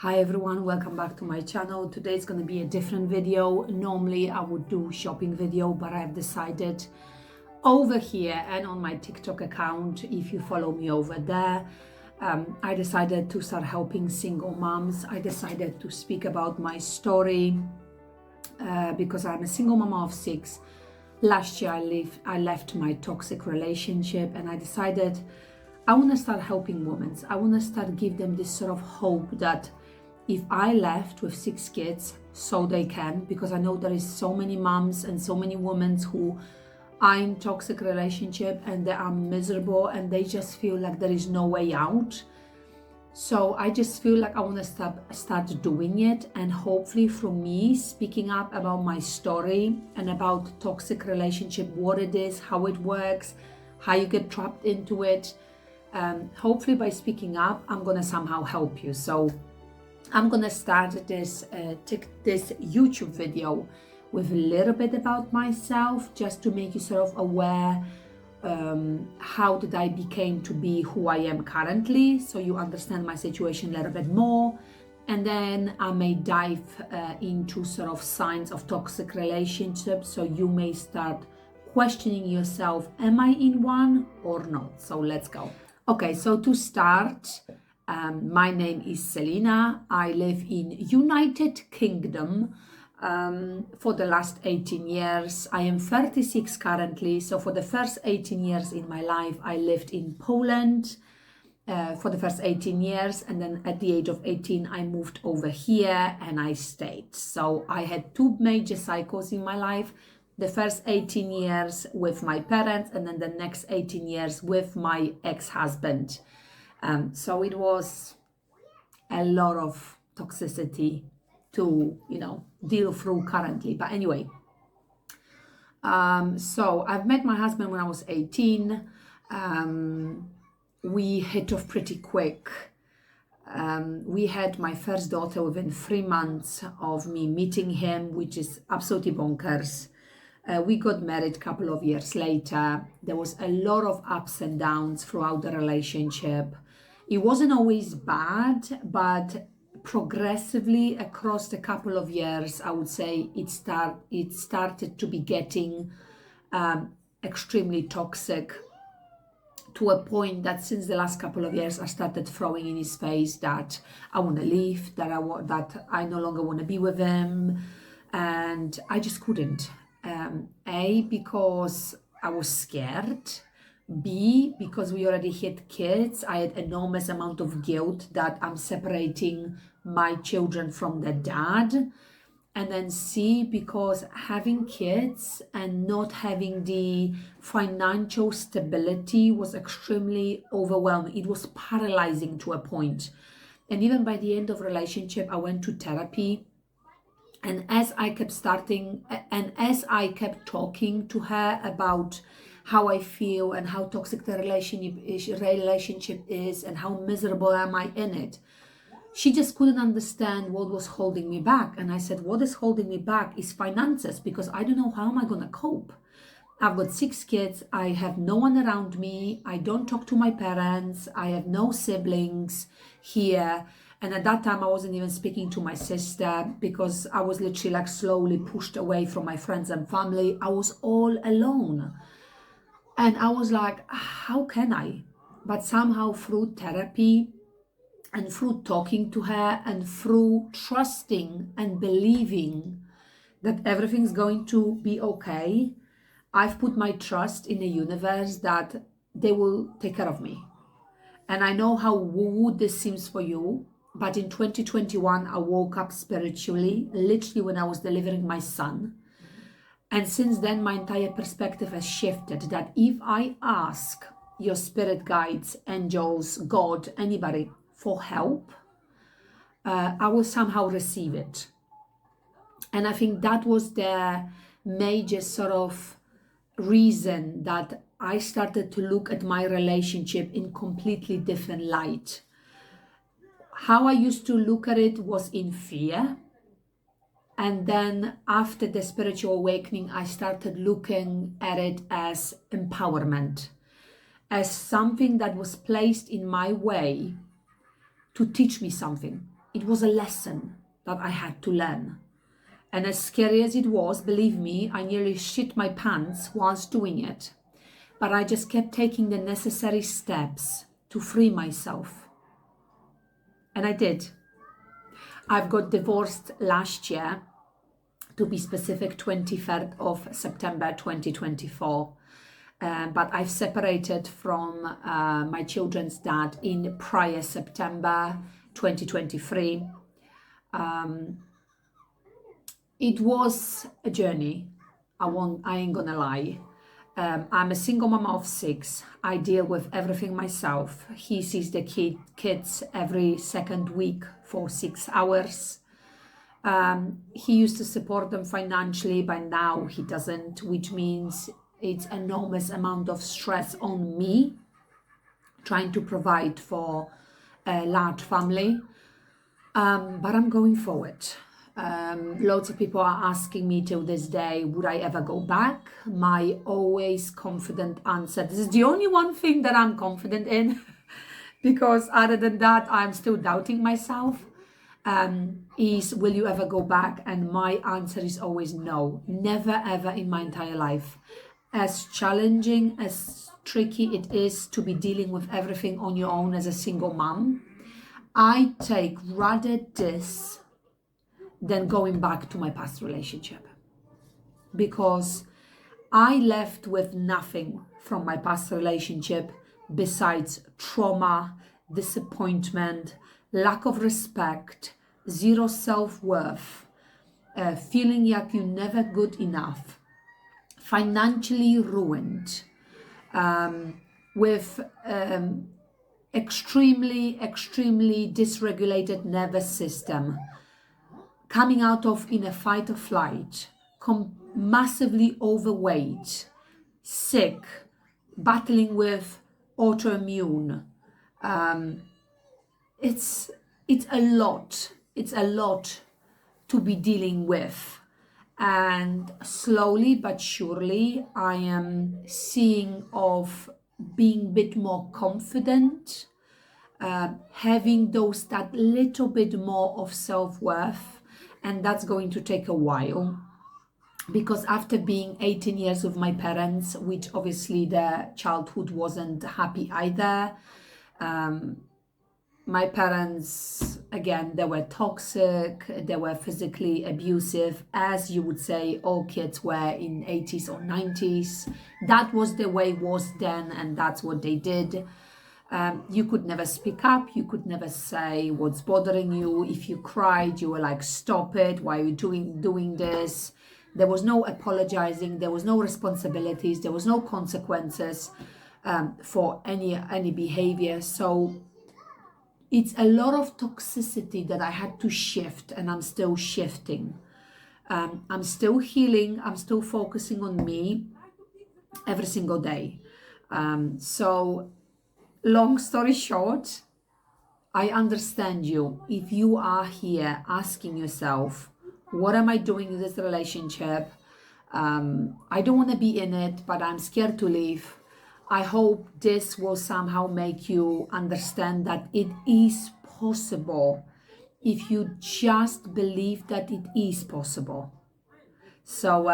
Hi everyone, welcome back to my channel. Today is going to be a different video. Normally I would do shopping video, but I've decided over here and on my TikTok account, if you follow me over there, I decided to start helping single moms. I decided to speak about my story because I'm a single mama of 6. Last year I left my toxic relationship and I decided I want to start helping women. I want to start give them this sort of hope that if I left with 6 kids, so they can, because I know there is so many moms and so many women who are in toxic relationship and they are miserable and they just feel like there is no way out. So I just feel like I want to start doing it, and hopefully from me speaking up about my story and about toxic relationship, what it is, how it works, how you get trapped into it. Hopefully by speaking up, I'm gonna somehow help you. So I'm gonna start this YouTube video with a little bit about myself, just to make you sort of aware how did I became to be who I am currently, so you understand my situation a little bit more. And then I may dive into sort of signs of toxic relationships, so you may start questioning yourself, am I in one or not? So let's go. Okay, so to start, my name is Celina. I live in United Kingdom for the last 18 years. I am 36 currently. So for the first 18 years in my life, I lived in Poland for the first 18 years. And then at the age of 18, I moved over here and I stayed. So I had 2 major cycles in my life. The first 18 years with my parents, and then the next 18 years with my ex-husband. So it was a lot of toxicity to, deal through currently. But anyway, so I've met my husband when I was 18. We hit off pretty quick. We had my first daughter within 3 months of me meeting him, which is absolutely bonkers. We got married a couple of years later. There was a lot of ups and downs throughout the relationship. It wasn't always bad, but progressively across the couple of years, I would say it started to be getting extremely toxic, to a point that since the last couple of years I started throwing in his face that I want to leave, that I no longer want to be with him, and I just couldn't. A, because I was scared. B, because we already had kids. I had enormous amount of guilt that I'm separating my children from their dad. And then C, because having kids and not having the financial stability was extremely overwhelming. It was paralyzing to a point. And even by the end of relationship, I went to therapy. And as I kept talking to her about how I feel and how toxic the relationship is and how miserable am I in it, she just couldn't understand what was holding me back. And I said, what is holding me back is finances, because I don't know how am I going to cope. I've got 6 kids. I have no one around me. I don't talk to my parents. I have no siblings here. And at that time, I wasn't even speaking to my sister, because I was literally like slowly pushed away from my friends and family. I was all alone. And I was like, how can I? But somehow through therapy and through talking to her and through trusting and believing that everything's going to be okay, I've put my trust in the universe that they will take care of me. And I know how woo-woo this seems for you, but in 2021, I woke up spiritually, literally when I was delivering my son. And since then, my entire perspective has shifted, that if I ask your spirit guides, angels, God, anybody for help, I will somehow receive it. And I think that was the major sort of reason that I started to look at my relationship in completely different light. How I used to look at it was in fear. And then after the spiritual awakening, I started looking at it as empowerment, as something that was placed in my way to teach me something. it was a lesson that I had to learn. And as scary as it was, believe me, I nearly shit my pants whilst doing it. But I just kept taking the necessary steps to free myself. And I did. I've got divorced last year, to be specific, 23rd of September 2024. But I've separated from my children's dad in prior September 2023. It was a journey. I ain't gonna lie. I'm a single mama of 6. I deal with everything myself. He sees the kids every second week for 6 hours. He used to support them financially, but now he doesn't, which means it's enormous amount of stress on me trying to provide for a large family. But I'm going forward. Lots of people are asking me till this day, would I ever go back? My always confident answer, this is the only one thing that I'm confident in, because other than that, I'm still doubting myself, is will you ever go back? And my answer is always no, never ever in my entire life. As challenging, as tricky it is to be dealing with everything on your own as a single mom, I take rather this than going back to my past relationship, because I left with nothing from my past relationship besides trauma, disappointment, lack of respect, zero self-worth, feeling like you're never good enough, financially ruined, with extremely dysregulated nervous system, coming out of in a fight or flight, massively overweight, sick, battling with autoimmune. It's a lot. It's a lot to be dealing with. And slowly but surely, I am seeing of being a bit more confident, having that little bit more of self-worth. And that's going to take a while, because after being 18 years with my parents, which obviously their childhood wasn't happy either, my parents, again, they were toxic, they were physically abusive, as you would say all kids were in 80s or 90s. That was the way it was then, and that's what they did. You could never speak up, you could never say what's bothering you. If you cried, you were like, stop it, why are you doing this? There was no apologizing, there was no responsibilities, there was no consequences for any behavior. So it's a lot of toxicity that I had to shift, and I'm still shifting. I'm still healing, I'm still focusing on me every single day. So long story short, I understand you. If you are here asking yourself, what am I doing in this relationship? I don't want to be in it, but I'm scared to leave. I hope this will somehow make you understand that it is possible if you just believe that it is possible. So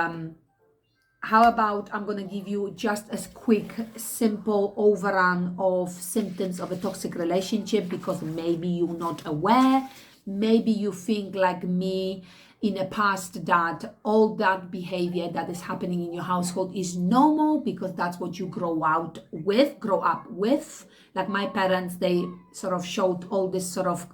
how about I'm going to give you just a quick, simple overrun of symptoms of a toxic relationship, because maybe you're not aware, maybe you think like me in the past that all that behavior that is happening in your household is normal, because that's what you grow up with. Like my parents, they sort of showed all this sort of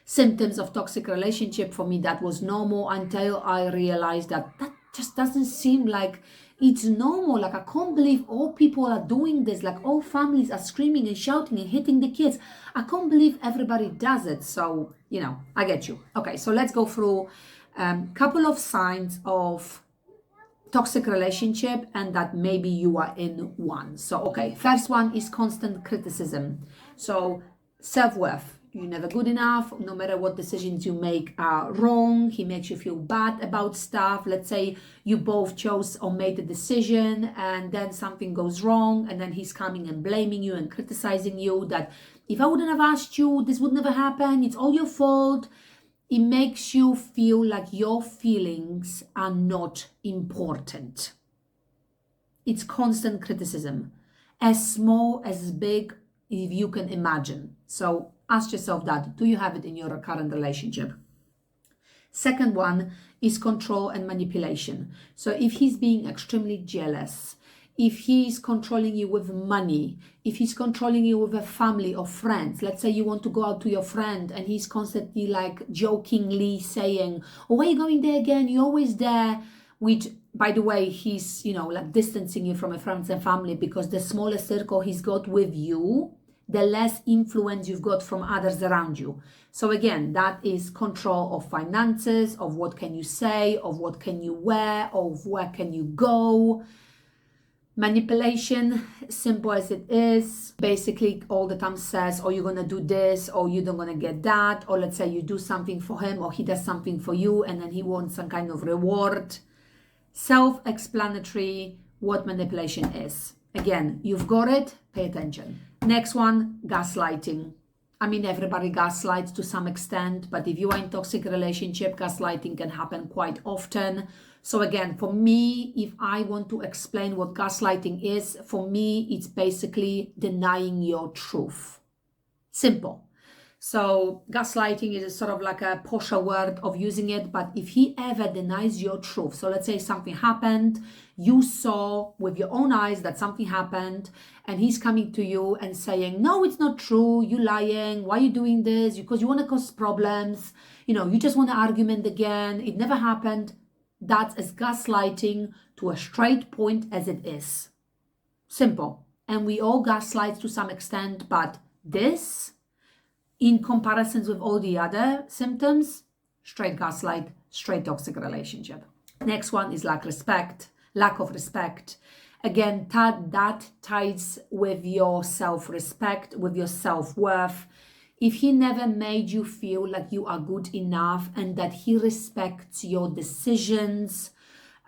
symptoms of toxic relationship. For me, that was normal, until I realized that just doesn't seem like it's normal. Like, I can't believe all people are doing this. Like, all families are screaming and shouting and hitting the kids. I can't believe everybody does it. So, I get you. Okay, so let's go through a couple of signs of toxic relationship, and that maybe you are in one. So, okay, first one is constant criticism. So, self-worth. You're never good enough. No matter what decisions you make are wrong. He makes you feel bad about stuff. Let's say you both chose or made a decision, and then something goes wrong, and then he's coming and blaming you and criticizing you that If I wouldn't have asked you, this would never happen. It's all your fault. It makes you feel like your feelings are not important. It's constant criticism, as small as big, if you can imagine. So ask yourself that. Do you have it in your current relationship? Second one is control and manipulation. So if he's being extremely jealous, if he's controlling you with money, if he's controlling you with a family or friends, let's say you want to go out to your friend and he's constantly like jokingly saying, oh, where are you going there again? You're always there. Which, by the way, he's, like distancing you from your friends and family, because the smaller circle he's got with you, the less influence you've got from others around you. So again, that is control of finances, of what can you say, of what can you wear, of where can you go. Manipulation, simple as it is, basically all the time says, oh, you're going to do this, or you're not going to get that, or let's say you do something for him or he does something for you and then he wants some kind of reward. Self-explanatory what manipulation is. Again, you've got it, pay attention. Next one, gaslighting. I mean, everybody gaslights to some extent, but if you are in toxic relationship, gaslighting can happen quite often. So again, for me, if I want to explain what gaslighting is, for me, it's basically denying your truth. Simple. So gaslighting is sort of like a posher word of using it, but if he ever denies your truth, so let's say something happened, you saw with your own eyes that something happened, and he's coming to you and saying, no, it's not true, you're lying, why are you doing this? Because you want to cause problems, you just want an argument again, it never happened. That's as gaslighting to a straight point as it is. Simple. And we all gaslight to some extent, but this, in comparisons with all the other symptoms, straight gaslight, straight toxic relationship. Next one is lack of respect. Again, that ties with your self-respect, with your self-worth. If he never made you feel like you are good enough and that he respects your decisions,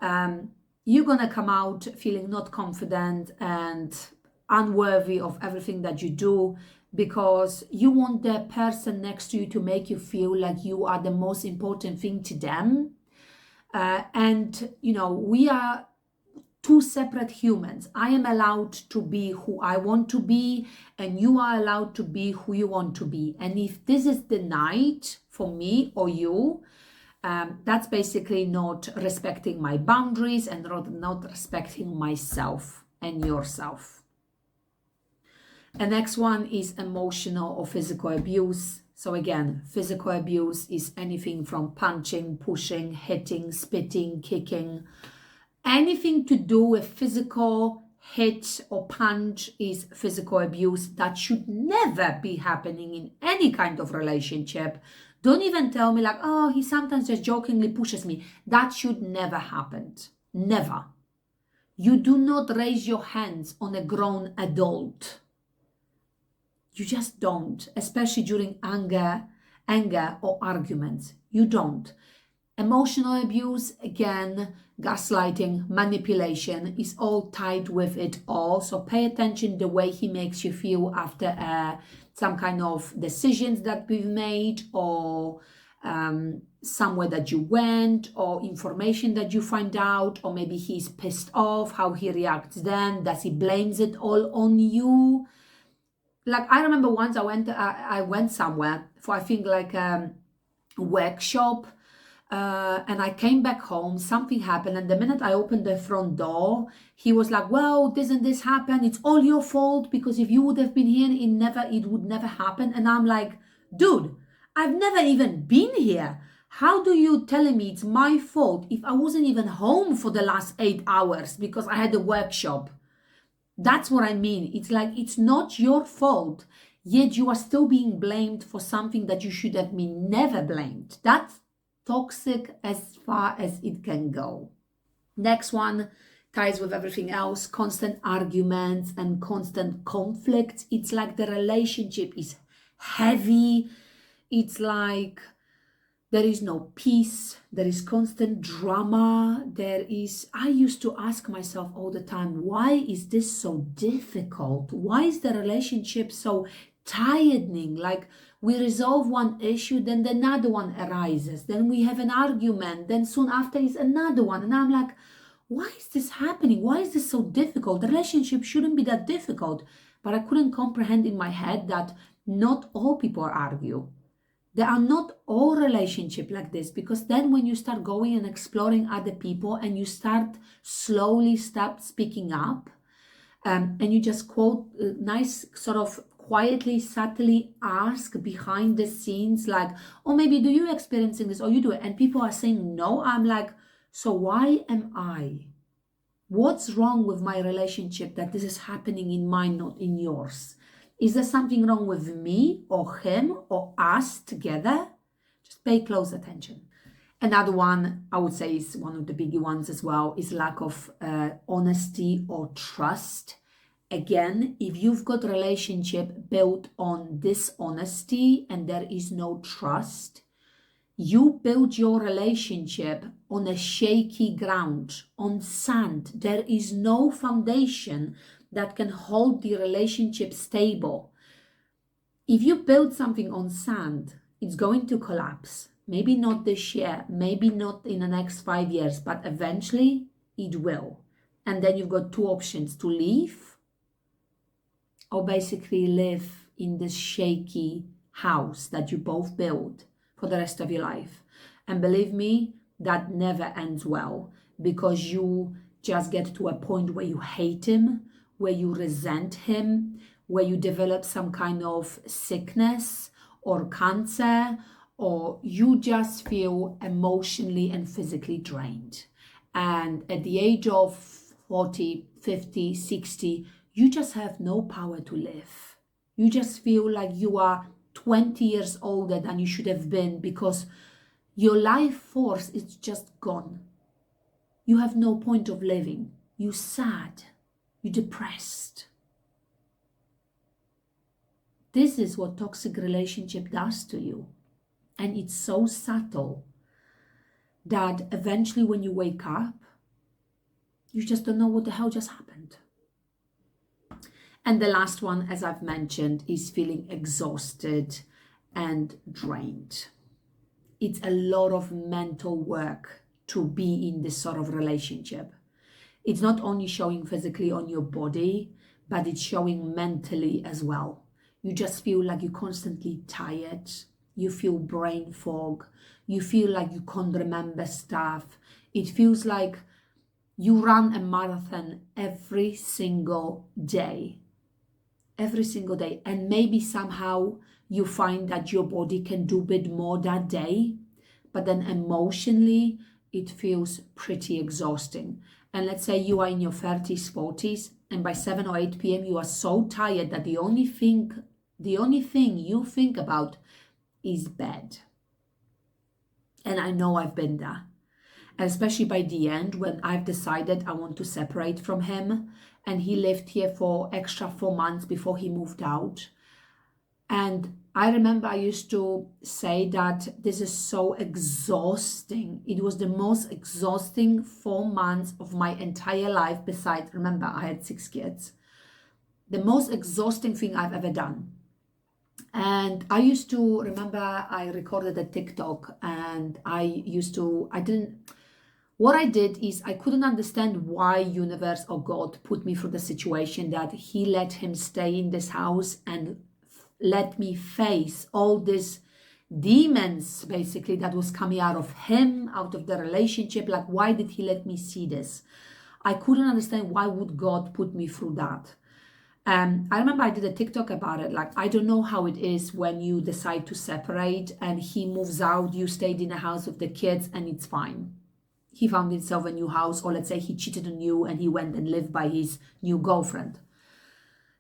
you're going to come out feeling not confident and unworthy of everything that you do, because you want the person next to you to make you feel like you are the most important thing to them. We are two separate humans. I am allowed to be who I want to be, and you are allowed to be who you want to be. And if this is denied for me or you, that's basically not respecting my boundaries and not respecting myself and yourself. The next one is emotional or physical abuse. So again, physical abuse is anything from punching, pushing, hitting, spitting, kicking. Anything to do with physical hit or punch is physical abuse. That should never be happening in any kind of relationship. Don't even tell me like, oh, he sometimes just jokingly pushes me. That should never happen. Never. You do not raise your hands on a grown adult. You just don't, especially during anger or arguments. You don't. Emotional abuse, again, gaslighting, manipulation is all tied with it all. So pay attention the way he makes you feel after some kind of decisions that we've made, or somewhere that you went, or information that you find out, or maybe he's pissed off, how he reacts then. Does he blames it all on you? Like I remember once I went somewhere for, I think, like a workshop, and I came back home, something happened, and the minute I opened the front door, he was like, well, this and this happened, it's all your fault, because if you would have been here, it would never happen. And I'm like, dude, I've never even been here. How do you telling me it's my fault if I wasn't even home for the last 8 hours because I had a workshop? That's what I mean. It's like, it's not your fault, yet you are still being blamed for something that you should have been never blamed. That's toxic as far as it can go. Next one ties with everything else, constant arguments and constant conflicts. It's like the relationship is heavy. It's like there is no peace. There is constant drama. I used to ask myself all the time, why is this so difficult? Why is the relationship so tiring. Like we resolve one issue, then another one arises, then we have an argument, then soon after is another one, and I'm like, why is this happening? Why is this so difficult? The relationship shouldn't be that difficult. But I couldn't comprehend in my head that not all people argue. There are not all relationships like this, because then when you start going and exploring other people and you start slowly start speaking up, and you just quote nice sort of quietly, subtly ask behind the scenes, like, oh, maybe do you experiencing this, or you do it, and people are saying no, I'm like, so why am I? What's wrong with my relationship that this is happening in mine, not in yours? Is there something wrong with me or him or us together? Just pay close attention. Another one I would say is one of the biggie ones as well, is lack of honesty or trust. Again, if you've got a relationship built on dishonesty and there is no trust, you build your relationship on a shaky ground, on sand. There is no foundation that can hold the relationship stable. If you build something on sand, it's going to collapse. Maybe not this year, maybe not in the next 5 years, but eventually it will. And then you've got two options: to leave or basically live in this shaky house that you both build for the rest of your life. And believe me, that never ends well, because you just get to a point where you hate him, where you resent him, where you develop some kind of sickness or cancer, or you just feel emotionally and physically drained. And at the age of 40, 50, 60, you just have no power to live. You just feel like you are 20 years older than you should have been, because your life force is just gone. You have no point of living. You're sad. You're depressed. This is what toxic relationship does to you. And it's so subtle that eventually when you wake up, you just don't know what the hell just happened. And the last one, as I've mentioned, is feeling exhausted and drained. It's a lot of mental work to be in this sort of relationship. It's not only showing physically on your body, but it's showing mentally as well. You just feel like you're constantly tired. You feel brain fog. You feel like you can't remember stuff. It feels like you run a marathon every single day. Every single day. And maybe somehow you find that your body can do a bit more that day, but then emotionally it feels pretty exhausting. And let's say you are in your 30s, 40s, and by 7 or 8 p.m. you are so tired that the only thing you think about is bed. And I know I've been there. And especially by the end, when I've decided I want to separate from him, and he lived here for extra 4 months before he moved out. And I remember I used to say that this is so exhausting. It was the most exhausting 4 months of my entire life. Besides, remember, I had 6 kids. The most exhausting thing I've ever done. And I used to remember I recorded a TikTok, and what I did is I couldn't understand why universe or God put me through the situation that he let him stay in this house and let me face all these demons basically that was coming out of him, out of the relationship. Like, why did he let me see this? I couldn't understand why would God put me through that. I remember I did a TikTok about it. Like, I don't know how it is when you decide to separate and he moves out, you stayed in a house with the kids and it's fine. He found himself a new house, or let's say he cheated on you and he went and lived by his new girlfriend.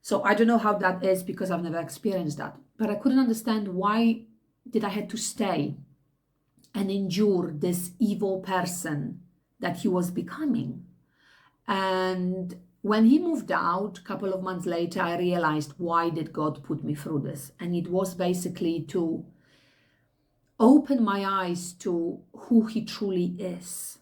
So I don't know how that is, because I've never experienced that. But I couldn't understand why did I have to stay and endure this evil person that he was becoming. And when he moved out a couple of months later, I realized, why did God put me through this? And it was basically to open my eyes to who he truly is.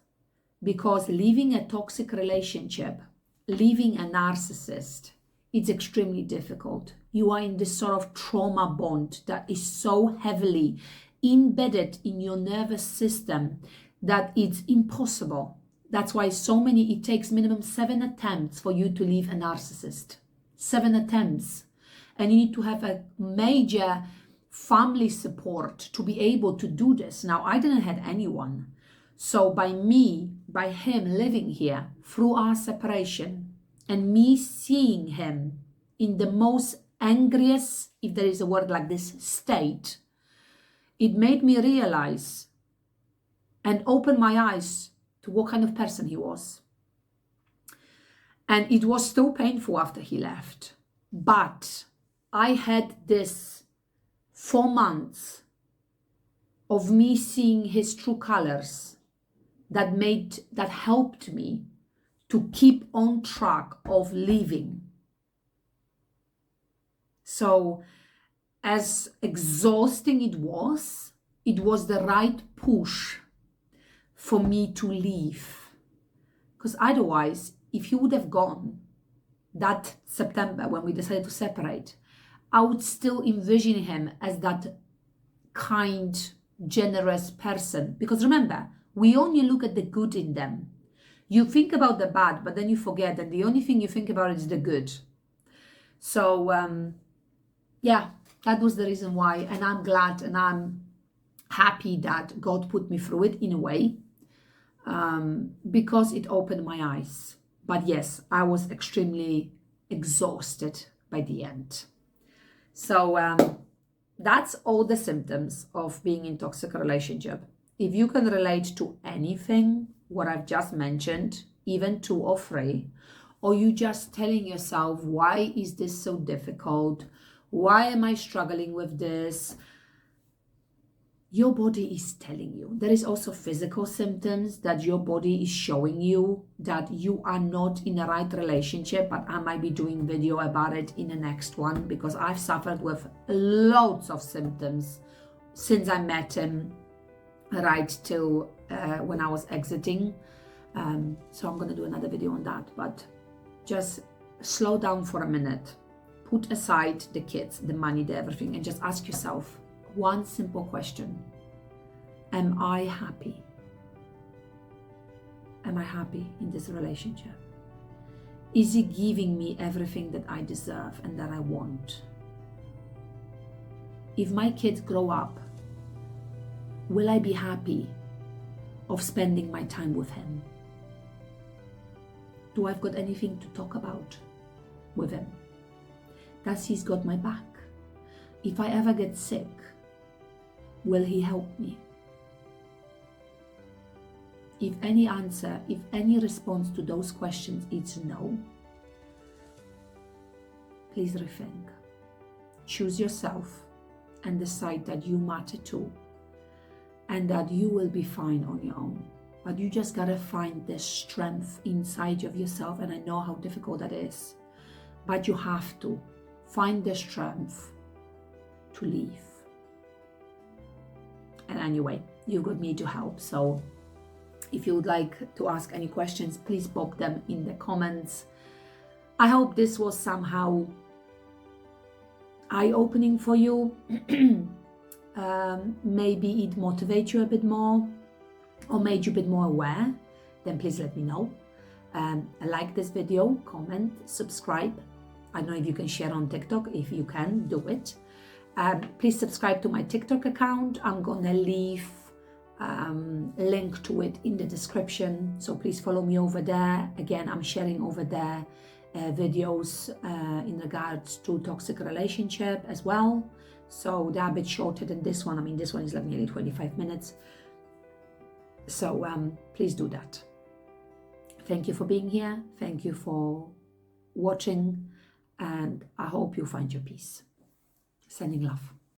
Because leaving a toxic relationship, leaving a narcissist, it's extremely difficult. You are in this sort of trauma bond that is so heavily embedded in your nervous system that it's impossible. That's why it takes minimum 7 attempts for you to leave a narcissist. 7 attempts. And you need to have a major family support to be able to do this. Now, I didn't have anyone. So by him living here through our separation and me seeing him in the most angriest, if there is a word like this, state, it made me realize and open my eyes to what kind of person he was. And it was so painful after he left. But I had this 4 months of me seeing his true colors that helped me to keep on track of living. So as exhausting it was the right push for me to leave. Because otherwise, if he would have gone that September when we decided to separate, I would still envision him as that kind, generous person. Because remember, we only look at the good in them. You think about the bad, but then you forget that the only thing you think about is the good. So, yeah, that was the reason why. And I'm glad and I'm happy that God put me through it in a way, because it opened my eyes. But yes, I was extremely exhausted by the end. So that's all the symptoms of being in toxic relationship. If you can relate to anything, what I've just mentioned, even 2 or 3, or you just telling yourself, why is this so difficult? Why am I struggling with this? Your body is telling you. There is also physical symptoms that your body is showing you that you are not in the right relationship, but I might be doing video about it in the next one because I've suffered with loads of symptoms since I met him right till when I was exiting. So I'm going to do another video on that, but just slow down for a minute. Put aside the kids, the money, the everything, and just ask yourself one simple question. Am I happy? Am I happy in this relationship? Is he giving me everything that I deserve and that I want? If my kids grow up, will I be happy of spending my time with him? Do I've got anything to talk about with him? Does he's got my back? If I ever get sick, will he help me? If any answer, if any response to those questions is no, please rethink. Choose yourself and decide that you matter too, and that you will be fine on your own. But you just gotta find the strength inside of yourself, and I know how difficult that is, but you have to find the strength to leave. And anyway, you've got me to help. So if you would like to ask any questions, please pop them in the comments. I hope this was somehow eye-opening for you. Maybe it motivates you a bit more or made you a bit more aware. Then please let me know. Like this video, comment, subscribe. I don't know if you can share on TikTok. If you can, do it. Please subscribe to my TikTok account. I'm gonna leave link to it in the description, so please follow me over there. Again, I'm sharing over there videos in regards to toxic relationship as well, so they're a bit shorter than this one. I mean, this one is like nearly 25 minutes, so please do that. Thank you for being here, thank you for watching, and I hope you find your peace. Sending love.